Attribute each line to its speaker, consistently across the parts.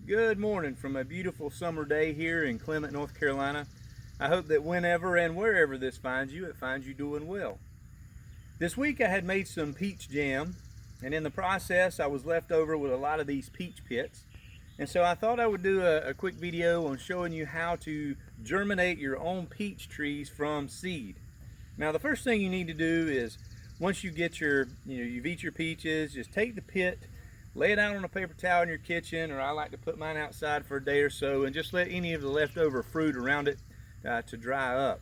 Speaker 1: Good morning from a beautiful summer day here in Clement, North Carolina. I hope that whenever and wherever this finds you, it finds you doing well. This week I had made some peach jam, and in the process I was left over with a lot of these peach pits. And so I thought I would do a quick video on showing you how to germinate your own peach trees from seed. Now the first thing you need to do is, once you get you've eat your peaches, just take the pit, lay it out on a paper towel in your kitchen, or I like to put mine outside for a day or so, and just let any of the leftover fruit around it to dry up.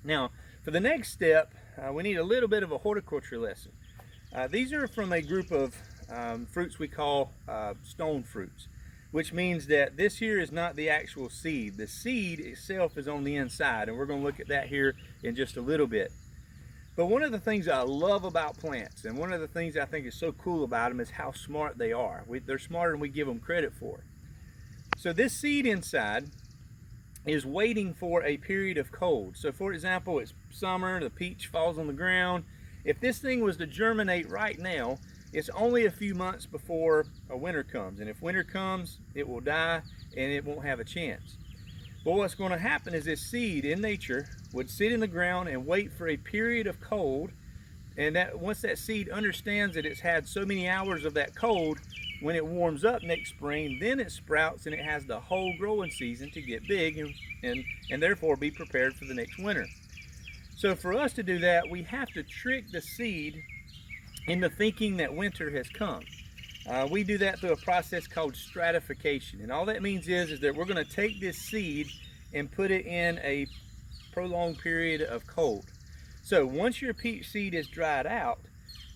Speaker 1: Now, for the next step, we need a little bit of a horticulture lesson. These are from a group of fruits we call stone fruits, which means that this here is not the actual seed. The seed itself is on the inside, and we're going to look at that here in just a little bit. But one of the things I love about plants, and one of the things I think is so cool about them, is how smart they are. They're smarter than we give them credit for. So this seed inside is waiting for a period of cold. So for example, it's summer, the peach falls on the ground. If this thing was to germinate right now, it's only a few months before a winter comes. And if winter comes, it will die and it won't have a chance. But what's going to happen is this seed in nature would sit in the ground and wait for a period of cold, and that once that seed understands that it's had so many hours of that cold, when it warms up next spring, then it sprouts and it has the whole growing season to get big and therefore be prepared for the next winter. So for us to do that, we have to trick the seed into thinking that winter has come. We do that through a process called stratification, and all that means is that we're going to take this seed and put it in a prolonged period of cold. So once your peach seed is dried out,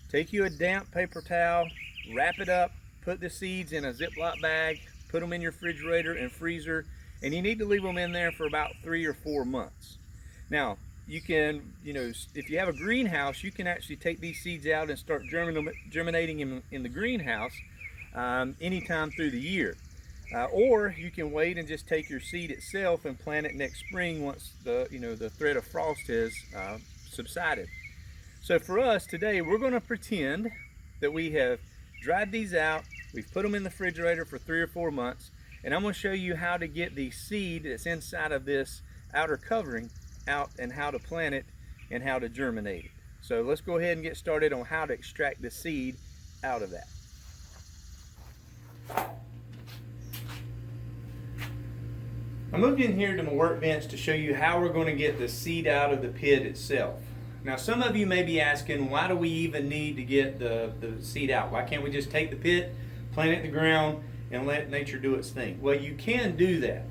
Speaker 1: take you a damp paper towel, wrap it up, put the seeds in a Ziploc bag, put them in your refrigerator and freezer, and you need to leave them in there for about 3 or 4 months. Now you can, if you have a greenhouse, you can actually take these seeds out and start germinating in the greenhouse anytime through the year. Or you can wait and just take your seed itself and plant it next spring once the threat of frost has subsided. So for us today, we're going to pretend that we have dried these out, we've put them in the refrigerator for 3 or 4 months, and I'm going to show you how to get the seed that's inside of this outer covering out, and how to plant it and how to germinate it. So let's go ahead and get started on how to extract the seed out of that. I moved in here to my workbench to show you how we're going to get the seed out of the pit itself. Now some of you may be asking, why do we even need to get the seed out? Why can't we just take the pit, plant it in the ground, and let nature do its thing? Well, you can do that.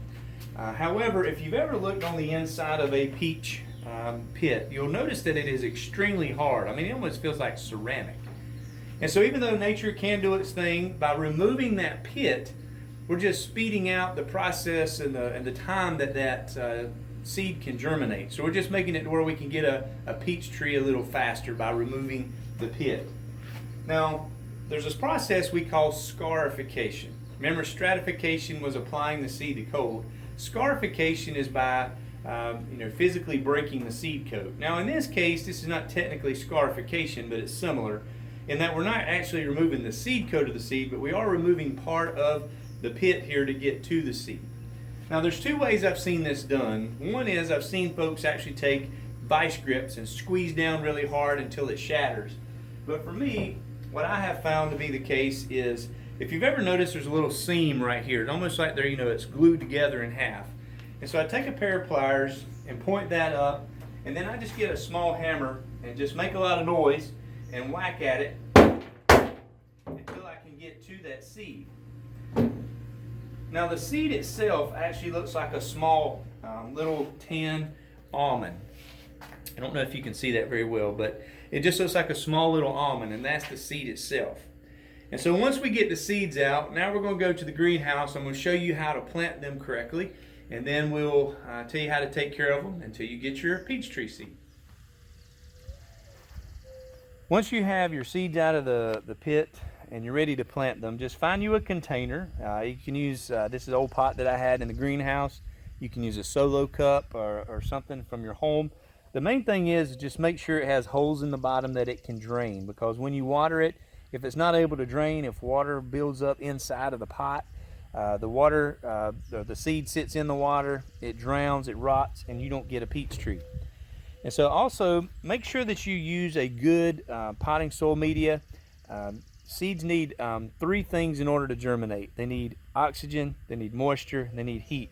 Speaker 1: However, if you've ever looked on the inside of a peach pit, you'll notice that it is extremely hard. I mean, it almost feels like ceramic. And so even though nature can do its thing, by removing that pit, we're just speeding out the process and the time that seed can germinate. So we're just making it to where we can get a peach tree a little faster by removing the pit. Now, there's this process we call scarification. Remember, stratification was applying the seed to cold. Scarification is by physically breaking the seed coat. Now in this case, this is not technically scarification, but it's similar in that we're not actually removing the seed coat of the seed, but we are removing part of the pit here to get to the seed. Now there's 2 ways I've seen this done. One is I've seen folks actually take vice grips and squeeze down really hard until it shatters. But for me, what I have found to be the case is, if you've ever noticed, there's a little seam right here. It's almost like it's glued together in half. And so I take a pair of pliers and point that up, and then I just get a small hammer and just make a lot of noise and whack at it until I can get to that seed. Now the seed itself actually looks like a small little tin almond. I don't know if you can see that very well, but it just looks like a small little almond, and that's the seed itself. And so once we get the seeds out, now we're going to go to the greenhouse. I'm going to show you how to plant them correctly, and then we'll tell you how to take care of them until you get your peach tree seed. Once you have your seeds out of the pit and you're ready to plant them, just find you a container. You can use, this is an old pot that I had in the greenhouse. You can use a solo cup or something from your home. The main thing is just make sure it has holes in the bottom that it can drain, because when you water it, if it's not able to drain, if water builds up inside of the pot, The seed sits in the water, it drowns, it rots, and you don't get a peach tree. And so also make sure that you use a good potting soil media. Seeds need 3 things in order to germinate. They need oxygen, they need moisture, and they need heat.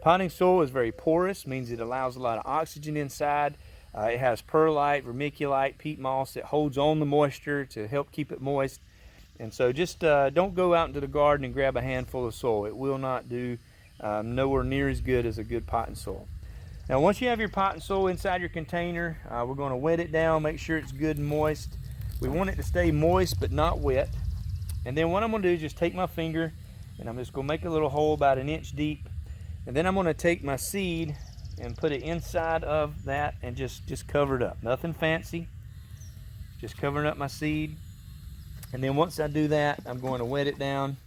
Speaker 1: Potting soil is very porous, means it allows a lot of oxygen inside. It has perlite, vermiculite, peat moss that holds on the moisture to help keep it moist. And so just don't go out into the garden and grab a handful of soil. It will not do nowhere near as good as a good potting soil. Now once you have your potting soil inside your container, we're going to wet it down, make sure it's good and moist. We want it to stay moist but not wet. And then what I'm going to do is just take my finger and I'm just going to make a little hole about 1 inch deep. And then I'm going to take my seed and put it inside of that and just cover it up. Nothing fancy, just covering up my seed. And then once I do that, I'm going to wet it down.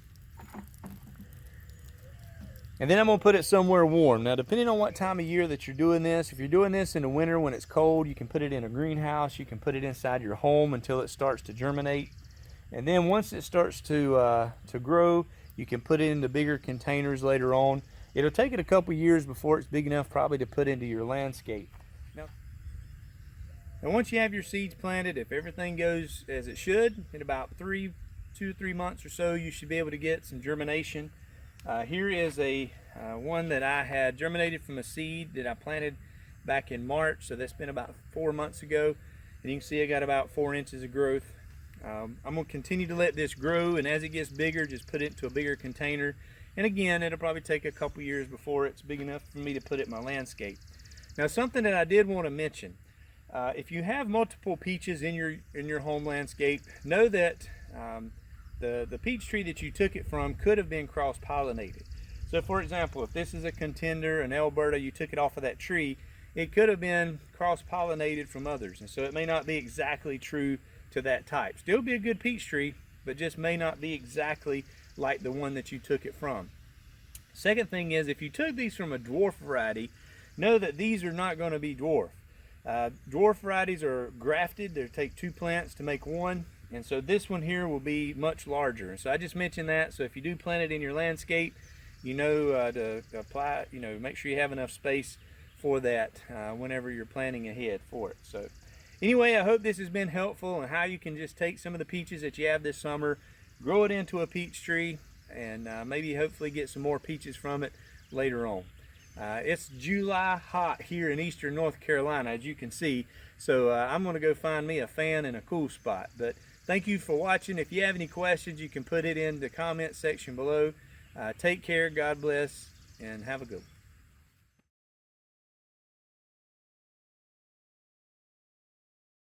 Speaker 1: And then I'm going to put it somewhere warm. Now depending on what time of year that you're doing this, if you're doing this in the winter when it's cold, you can put it in a greenhouse, you can put it inside your home until it starts to germinate. And then once it starts to grow, you can put it into bigger containers later on. It'll take it a couple years before it's big enough probably to put into your landscape. Now once you have your seeds planted, if everything goes as it should, in about 2 to 3 months or so, you should be able to get some germination. Here is a one that I had germinated from a seed that I planted back in March, so that's been about 4 months ago. And you can see I got about 4 inches of growth. I'm going to continue to let this grow, and as it gets bigger, just put it into a bigger container. And again, it'll probably take a couple years before it's big enough for me to put it in my landscape. Now something that I did want to mention, if you have multiple peaches in your home landscape, know that the peach tree that you took it from could have been cross-pollinated. So for example, if this is a contender, an Alberta, you took it off of that tree, it could have been cross-pollinated from others. And so it may not be exactly true to that type. Still be a good peach tree, but just may not be exactly like the one that you took it from. Second thing is, if you took these from a dwarf variety, know that these are not going to be dwarf. Dwarf varieties are grafted. They take 2 plants to make one, and so this one here will be much larger. So I just mentioned that, so if you do plant it in your landscape, you know to apply, make sure you have enough space for that whenever you're planning ahead for it. So anyway, I hope this has been helpful on how you can just take some of the peaches that you have this summer, grow it into a peach tree, and maybe hopefully get some more peaches from it later on. It's July hot here in eastern North Carolina, as you can see, so I'm going to go find me a fan and a cool spot. But thank you for watching. If you have any questions, you can put it in the comment section below. Take care, God bless, and have a good one.